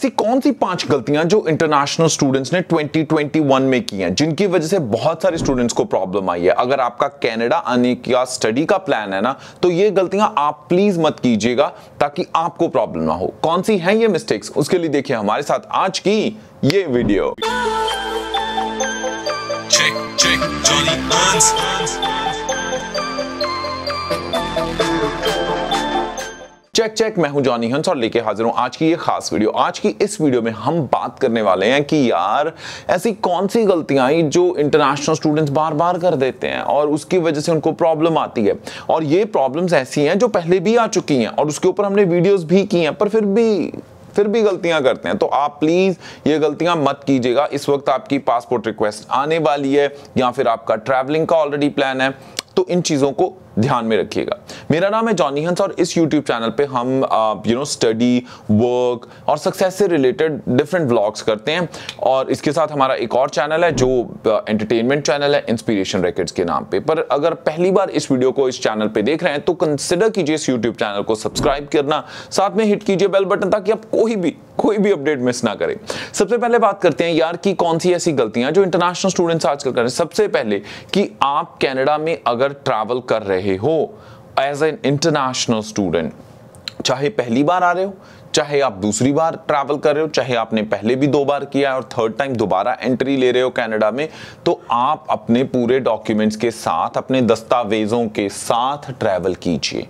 ऐसी कौन सी 5 गलतियां जो इंटरनेशनल स्टूडेंट्स ने 2021 में की हैं जिनकी वजह से बहुत सारे स्टूडेंट्स को प्रॉब्लम आई है। अगर आपका कनाडा आने का स्टडी का प्लान है ना, तो ये गलतियां आप प्लीज मत कीजिएगा ताकि आपको प्रॉब्लम ना हो। कौन सी हैं ये मिस्टेक्स, उसके लिए देखिए हमारे साथ आज की ये video. Check, Johnny Hans. Check, मैं हूं जॉनी हंस और लेके हाजिर हूं आज की ये खास वीडियो। आज की इस वीडियो में हम बात करने वाले हैं कि यार ऐसी कौन सी गलतियां आई जो इंटरनेशनल स्टूडेंट्स बार बार कर देते हैं और उसकी वजह से उनको प्रॉब्लम आती है। और ये प्रॉब्लम्स ऐसी हैं जो पहले भी आ चुकी हैं और उसके ऊपर हमने वीडियोस भी की हैं, पर फिर भी गलतियां करते हैं। तो आप प्लीज ये गलतियां मत कीजिएगा। इस वक्त आपकी पासपोर्ट रिक्वेस्ट आने वाली है या फिर आपका ट्रैवलिंग का ऑलरेडी प्लान है, तो इन चीजों को ध्यान में रखिएगा। मेरा नाम है जॉनी हंस और इस YouTube चैनल पे हम स्टडी, वर्क और सक्सेस से रिलेटेड डिफरेंट व्लॉग्स करते हैं। और इसके साथ हमारा एक और चैनल है जो एंटरटेनमेंट चैनल है, इंस्पिरेशन रैकेट्स के नाम पे। पर अगर पहली बार इस वीडियो को इस चैनल पे देख रहे हैं तो कंसिडर कीजिए इस YouTube चैनल को सब्सक्राइब करना, साथ में हिट कीजिए बेल बटन ताकि आप कोई भी अपडेट मिस ना करें। सबसे पहले बात करते हैं यार कि कौन सी ऐसी गलतियां जो इंटरनेशनल स्टूडेंट्स आजकल कर रहे हैं। सबसे पहले कि आप कनाडा में अगर ट्रैवल कर रहे हो एज एन इंटरनेशनल स्टूडेंट, चाहे पहली बार आ रहे हो, चाहे आप दूसरी बार ट्रैवल कर रहे हो, चाहे आपने पहले भी 2 बार किया है और थर्ड टाइम दोबारा एंट्री ले रहे हो कनाडा में, तो आप अपने पूरे डॉक्यूमेंट्स के साथ, अपने दस्तावेजों के साथ ट्रैवल कीजिए,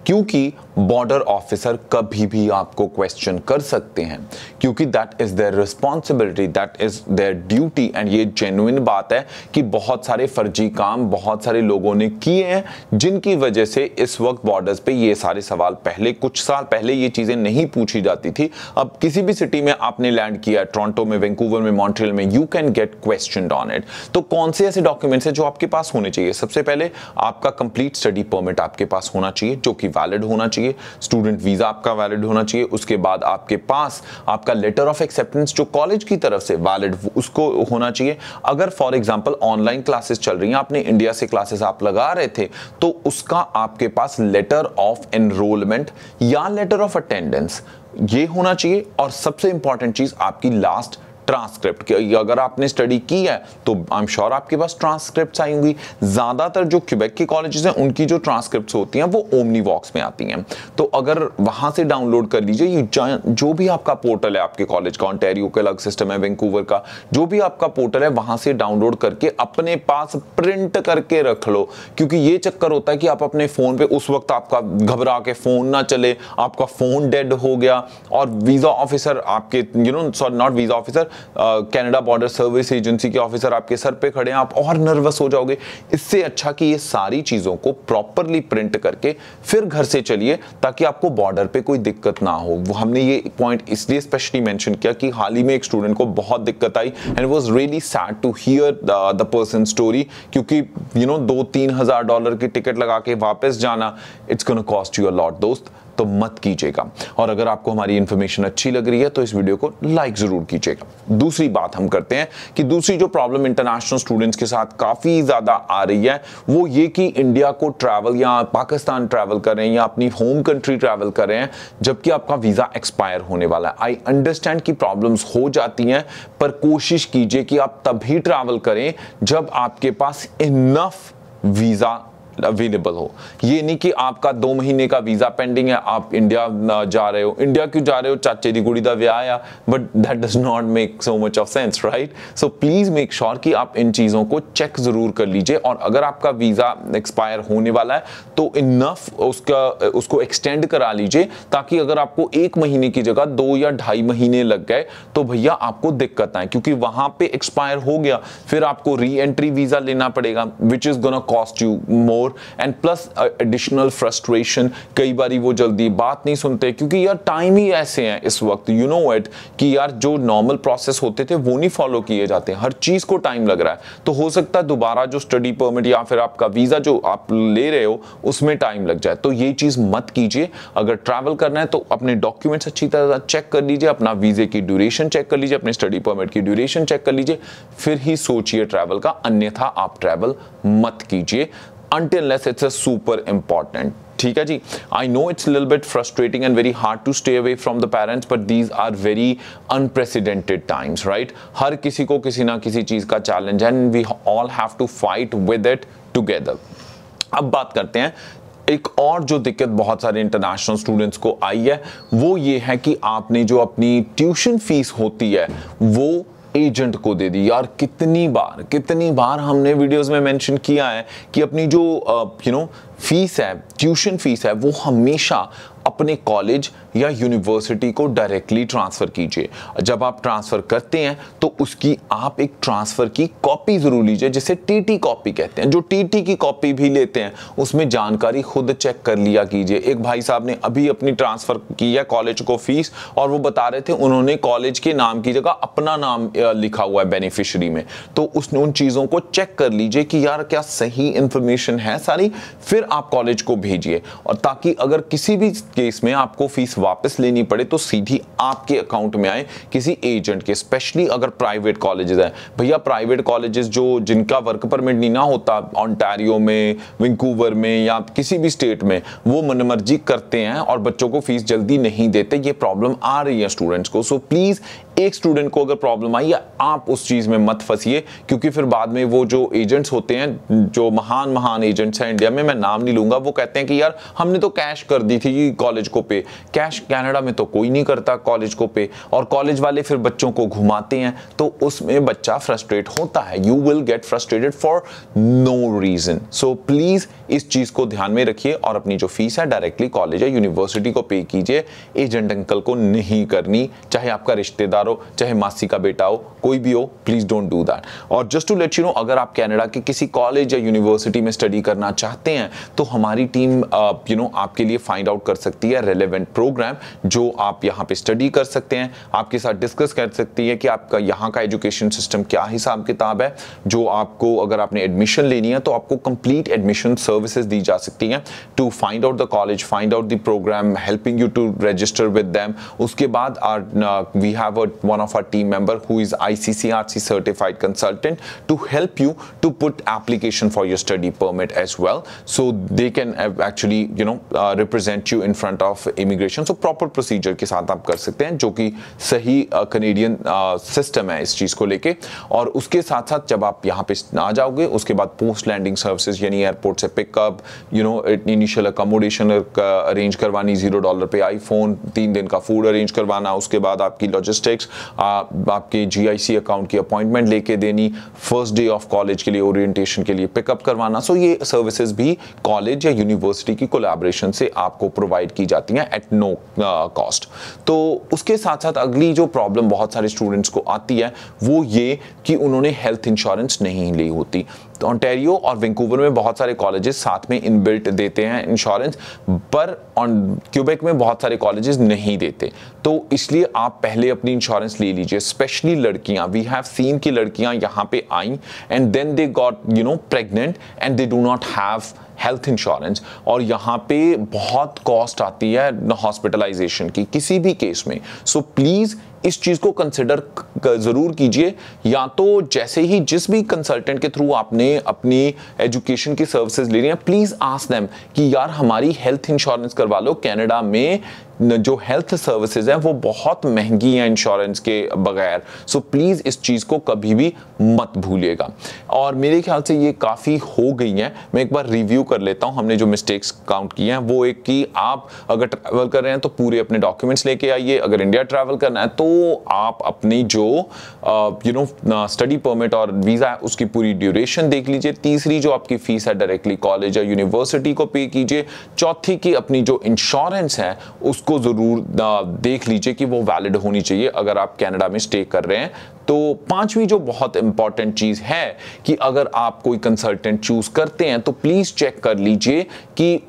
क्योंकि बॉर्डर ऑफिसर कभी भी आपको क्वेश्चन कर सकते हैं, क्योंकि that is their responsibility, that is there duty. And ये जेन्युइन बात है कि बहुत सारे फर्जी काम बहुत सारे लोगों ने किए हैं जिनकी वजह से इस वक्त बॉर्डर्स पे ये सारे सवाल, पहले कुछ साल पहले ये चीजें नहीं पूछी जाती थी। अब किसी भी सिटी में आपने लैंड किया, टोरंटो में, वैंकूवर में, मॉन्ट्रियल में, you can get question on it. तो कौन से ऐसे डॉक्यूमेंट्स हैं जो आपके पास होने चाहिए? सबसे पहले आपका कंप्लीट स्टडी परमिट आपके पास होना चाहिए जो कि वैलिड होना चाहिए। स्टूडेंट वीजा आपका वैलिड होना चाहिए। उसके बाद आपके पास आपका लेटर ऑफ एक्सेप्टेंस जो कॉलेज की तरफ से वैलिड, उसको होना चाहिए। अगर फॉर एग्जांपल ऑनलाइन क्लासेस चल रही हैं, आपने इंडिया से क्लासेस आप लगा रहे थे, तो उसका आपके पास लेटर ऑफ एनरोलमेंट या लेटर ऑफ अटेंडेंस ये होना चाहिए। और सबसे इंपॉर्टेंट चीज आपकी लास्ट ट्रांसक्रिप्ट, अगर आपने स्टडी की है तो आई एम श्योर आपके पास ट्रांसक्रिप्ट्स आई होंगी। ज्यादातर जो क्यूबेक के कॉलेजेस हैं उनकी जो ट्रांसक्रिप्ट्स होती हैं वो ओमनीवॉक्स में आती हैं, तो अगर वहां से डाउनलोड कर लीजिए। ये जो भी आपका पोर्टल है आपके कॉलेज का, ओंटारियो का अलग सिस्टम है, वैंकूवर का जो भी आपका पोर्टल है, वहां से डाउनलोड करके अपने पास प्रिंट करके रख लो। क्योंकि ये चक्कर होता है कि आप अपने फोन पे उस वक्त आपका घबरा के फोन ना चले, आपका फोन डेड हो गया और वीजा ऑफिसर आपके not visa officer, Canada border service agency के ऑफिसर आपके सर पे खड़े हैं, आप और नर्वस हो जाओगे। इससे अच्छा कि ये सारी चीजों को प्रॉपरली प्रिंट करके फिर घर से चलिए ताकि आपको बॉर्डर पे कोई दिक्कत ना हो। वो हमने ये पॉइंट इसलिए स्पेशली मेंशन किया कि हाल ही में एक स्टूडेंट को बहुत दिक्कत आई and it was really sad to hear the person story, क्योंकि $2-3 हज़ार की टिकट लगा के वापस जाना, it's gonna cost you a lot दोस्त। तो मत कीजिएगा। और अगर आपको हमारी इंफॉर्मेशन अच्छी लग रही है तो इस वीडियो को लाइक जरूर कीजिएगा। दूसरी बात हम करते हैं कि दूसरी जो प्रॉब्लम इंटरनेशनल स्टूडेंट्स के साथ काफी ज्यादा आ रही है वो ये कि इंडिया को ट्रैवल या पाकिस्तान ट्रैवल कर रहे हैं या अपनी होम कंट्री ट्रैवल कर रहे हैं जबकि आपका वीजा एक्सपायर होने वाला है। आई अंडरस्टैंड कि प्रॉब्लम्स हो जाती हैं, पर कोशिश कीजिए कि आप तभी ट्रैवल करें जब आपके पास इनफ वीजा अवेलेबल हो। ये नहीं कि आपका 2 महीने का वीजा पेंडिंग है, आप इंडिया जा रहे हो। इंडिया क्यों जा रहे हो? चाचे दी कुड़ी दा व्याह आ, but that does not make so much of sense, right? So please make sure कि आप इन चीजों को चेक जरूर कर लीजिए। और अगर आपका वीजा एक्सपायर होने वाला है तो इनफ उसको एक्सटेंड करा लीजिए, ताकि अगर आपको 1 महीने की जगह 2 या 2.5 महीने लग गए तो भैया आपको दिक्कत आए, क्योंकि वहां पे एक्सपायर हो गया, फिर आपको री एंट्री वीजा लेना पड़ेगा which is gonna cost you more and plus additional frustration. कई बारी वो जल्दी बात नहीं सुनते, क्योंकि यार टाइम ही ऐसे हैं इस वक्त, यू नो इट, कि यार जो नॉर्मल प्रोसेस होते थे वो नहीं फॉलो किए जाते, हर चीज को टाइम लग रहा है। तो हो सकता है दोबारा जो स्टडी परमिट या फिर आपका वीजा जो आप ले रहे हो उसमें टाइम लग जाए। तो ये चीज मत कीजिए। अगर ट्रैवल करना है तो अपने डॉक्यूमेंट्स अच्छी तरह चेक कर लीजिए, अपना वीजे की ड्यूरेशन चेक कर लीजिए, अपने स्टडी परमिट की ड्यूरेशन चेक कर लीजिए, फिर ही सोचिए ट्रैवल का, अन्यथा आप ट्रैवल मत कीजिए। until unless it's a super important. ठीक है जी, I know it's little bit frustrating and very hard to stay away from the parents, but these are very unprecedented times, right? हर किसी को किसी ना किसी चीज का चैलेंज है and we all have to fight with it together. अब बात करते हैं, एक और जो दिक्कत बहुत सारे इंटरनेशनल स्टूडेंट्स को आई है वो ये है कि आपने जो अपनी ट्यूशन फीस होती है वो एजेंट को दे दी। यार कितनी बार हमने वीडियोस में मेंशन किया है कि अपनी जो फीस है, ट्यूशन फीस है, वो हमेशा अपने कॉलेज या यूनिवर्सिटी को डायरेक्टली ट्रांसफर कीजिए। जब आप ट्रांसफर करते हैं तो उसकी आप एक ट्रांसफर की कॉपी जरूर लीजिए, जिसे टीटी कॉपी कहते हैं। जो टीटी की कॉपी भी लेते हैं उसमें जानकारी खुद चेक कर लिया कीजिए। एक भाई साहब ने अभी अपनी ट्रांसफर की है कॉलेज को फीस, और वो बता रहे थे उन्होंने कॉलेज के नाम की जगह अपना नाम लिखा हुआ है बेनिफिशियरी में। तो उसने उन चीजों को चेक कर लीजिए कि यार क्या सही इंफॉर्मेशन है सारी, फिर आप कॉलेज को भेजिए। और ताकि अगर किसी भी केस में आपको फीस वापस लेनी पड़े तो सीधी आपके अकाउंट में आए किसी एजेंट के। स्पेशली अगर प्राइवेट कॉलेजेस हैं, भैया प्राइवेट कॉलेजेस जो जिनका वर्क परमिट नहीं ना होता, ऑन्टारियो में, वैंकूवर में या किसी भी स्टेट में, वो मनमर्जी करते हैं और बच्चों को फीस जल्दी नहीं देते। ये प्रॉब्लम आ रही है स्टूडेंट्स को। सो प्लीज एक स्टूडेंट को अगर प्रॉब्लम आई, या आप उस चीज में मत फंसिए, क्योंकि फिर बाद में वो जो एजेंट्स होते हैं, जो महान एजेंट्स हैं इंडिया में, मैं नाम नहीं लूंगा, वो कहते हैं कि यार हमने तो कैश कर दी थी कॉलेज को पे। कैश कनाडा में तो कोई नहीं करता कॉलेज को पे, और कॉलेज वाले फिर बच्चों को घुमाते हैं, तो उसमें बच्चा फ्रस्ट्रेट होता है। You will get frustrated for no reason. So please इस चीज को ध्यान में रखिए और अपनी जो फीस है डायरेक्टली कॉलेज या यूनिवर्सिटी को पे कीजिए। एजेंट अंकल को नहीं करनी, चाहे आपका रिश्तेदार हो, चाहे मासी का बेटा हो, कोई भी हो, प्लीज डोंट डू दैट। और just to let you know, अगर आप कनाडा के किसी कॉलेज या यूनिवर्सिटी में स्टडी करना चाहते हैं तो हमारी टीम आपके लिए फाइंड आउट कर सकती है रेलेवेंट प्रोग्राम जो आप यहाँ पे स्टडी कर सकते हैं, आपके साथ डिस्कस कर सकती है कि आपका यहाँ का एजुकेशन सिस्टम क्या हिसाब किताब है। जो आपको, अगर आपने एडमिशन लेनी है तो आपको कंप्लीट एडमिशन सर्विसेज दी जा सकती हैं to find out the college, find out the program, helping you to register with them. उसके बाद we have one of our team member who is ICCRC certified consultant to help you to put application for your study permit as well, so they can actually represent you in front of immigration. So proper procedure के साथ आप कर सकते हैं, जो कि सही Canadian system है इस चीज को लेके। और उसके साथ साथ जब आप यहाँ पे आ जाओगे, उसके बाद पोस्ट लैंडिंग सर्विसेज, यानी एयरपोर्ट से पिकअप, इनिशियल अकोमोडेशन अरेंज करवानी, $0 पे आईफोन, 3 दिन का फूड अरेंज करवाना, उसके बाद आपकी लॉजिस्टिक्स, आपके GIC अकाउंट की अपॉइंटमेंट लेके देनी, फर्स्ट डे ऑफ कॉलेज के लिए ओरिएंटेशन के लिए पिकअप करवाना। सो ये सर्विसेज भी कॉलेज या यूनिवर्सिटी की कोलैबोरेशन से आपको प्रोवाइड की जाती हैं एट नो कॉस्ट। तो उसके साथ साथ अगली जो प्रॉब्लम बहुत सारे स्टूडेंट्स को आती है वो ये कि उन्होंने हेल्थ इंश्योरेंस नहीं ली होती। तो ओंटारियो और वैंकूवर में बहुत सारे कॉलेजेस साथ में इनबिल्ट देते हैं इंश्योरेंस, पर क्यूबेक में बहुत सारे कॉलेजेस नहीं देते। तो इसलिए आप पहले अपनी इंश्योरेंस ले लीजिए, स्पेशली लड़कियां। वी हैव सीन कि लड़कियां यहाँ पे आई and then they got pregnant and they do not have health insurance, और यहाँ पे बहुत कॉस्ट आती है हॉस्पिटलाइजेशन की किसी भी केस में। सो प्लीज इस चीज को कंसिडर जरूर कीजिए, या तो जैसे ही जिस भी कंसल्टेंट के थ्रू आपने अपनी एजुकेशन की सर्विसेज ले रही हैं, प्लीज आस्क देम कि यार हमारी हेल्थ इंश्योरेंस करवा लो। कनाडा में जो हेल्थ सर्विसेज हैं वो बहुत महंगी हैं इंश्योरेंस के बगैर। सो प्लीज इस चीज को कभी भी मत भूलिएगा। और मेरे ख्याल से ये काफी हो गई हैं। मैं एक बार रिव्यू कर लेता हूं हमने जो मिस्टेक्स काउंट किए हैं। वो एक कि आप अगर ट्रैवल कर रहे हैं तो पूरे अपने डॉक्यूमेंट्स लेके आइए। अगर इंडिया ट्रैवल करना है तो आप अपनी जो स्टडी परमिट और वीजा है उसकी पूरी ड्यूरेशन देख लीजिए। तीसरी, जो आपकी फीस है डायरेक्टली कॉलेज या यूनिवर्सिटी को पे कीजिए। चौथी, की अपनी जो इंश्योरेंस है उसको जरूर देख लीजिए कि वो वैलिड होनी चाहिए अगर आप कनाडा में स्टे कर रहे हैं। तो पांचवी जो बहुत इंपॉर्टेंट चीज है कि अगर आप कोई कंसल्टेंट चूज करते हैं तो प्लीज चेक कर लीजिए कि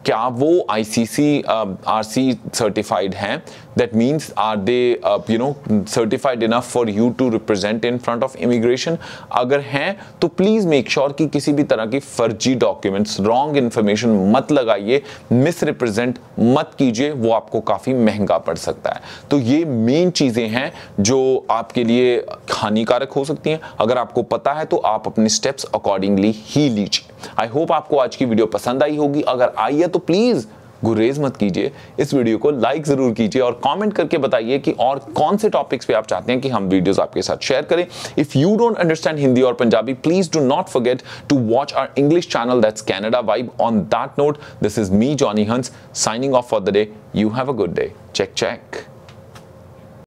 क्या वो ICCRC सर्टिफाइड हैं। That means are they certified enough for you to represent in front of immigration. अगर हैं तो प्लीज मेक श्योर कि किसी भी तरह की फर्जी डॉक्यूमेंट्स, रॉन्ग इंफॉर्मेशन मत लगाइए, मिस रिप्रेजेंट मत कीजिए, वो आपको काफी महंगा पड़ सकता है। तो ये मेन चीजें हैं जो आपके लिए हानिकारक हो सकती हैं। अगर आपको पता है तो आप अपने स्टेप्स अकॉर्डिंगली ही लीजिए। आई होप आपको आज की वीडियो पसंद आई होगी। अगर आई है तो प्लीज गुरेज मत कीजिए, इस वीडियो को लाइक जरूर कीजिए और कमेंट करके बताइए कि और कौन से टॉपिक्स पे आप चाहते हैं कि हम वीडियोस आपके साथ शेयर करें। If you don't understand Hindi और Punjabi, please do not forget to watch our English channel, that's Canada vibe. On that note, this is me Johnny Hans signing off for the day. You have a good day. Check check.